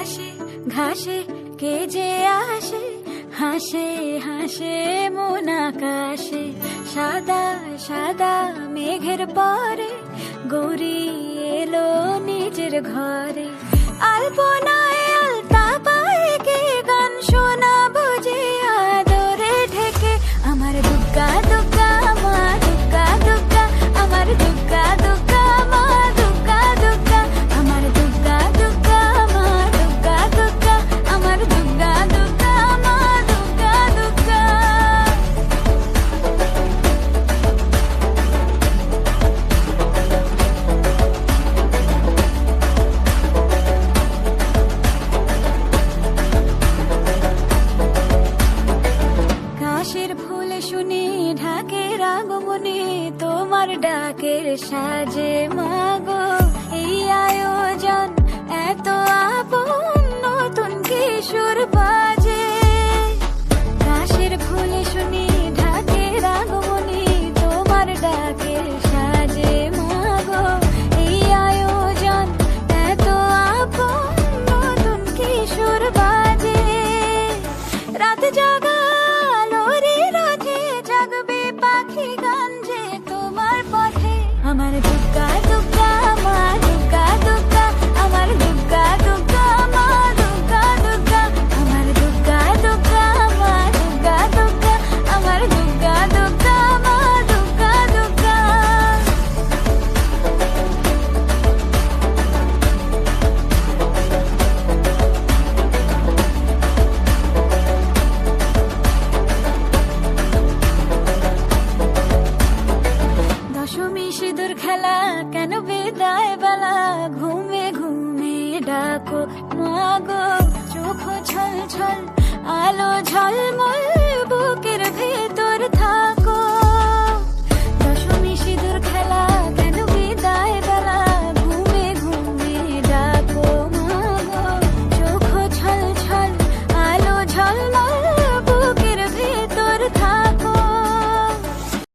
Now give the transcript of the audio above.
ঘাসে ঘাসে কে যে আসে, হাসে হাসে মন আকাশে। সাদা সাদা মেঘের পরে গৌরী এলো নিজের ঘরে। আলপনায় আলতা পায়ে কে গান শোনাবো যে আদরে ঢেকে। আমার দুগ্গা দুগ্গা মা দুগ্গা দুগ্গা, আমার দুগ্গা দুগ্গা মা দুগ্গা দুগ্গা, আমার দুগ্গা দুগ্গা মা দুগ্গা দুগ্গা, আমার দুগ্গা দুগ্গা মা দুগ্গা দুগ্গা। কাশের ফুল শুনি ঢাকের আগমনে, তোমার ডাকের সাজে মাগো এই আয়োজন এত আপন, নতুন কিশোর বাজে। কাশের ফুল শুনি ঢাকের আগমনে, তোমার ডাকের সাজে মাগো এই আয়োজন এত আপন, নতুন কিশোর বাজে। রাত জাগা জাগবে পাখি গান যে তোমার পথে। আমার দুগ্গা দুগ্গা মা দুগ্গা দুগ্গা, আমার দুগ্গা দুগ্গা মা দুগ্গা দুগ্গা, আমার দুগ্গা দুগ্গা মা দুগ্গা দুগ্গা, আমার দুগ্গা দুগ্গা মা দুগ্গা দুগ্গা। দশমী সিঁদুর খেলা কেন বিদায় বেলা, ঘুমে ঘুমে ডাকো মাগো চোখ ছল ছল আলো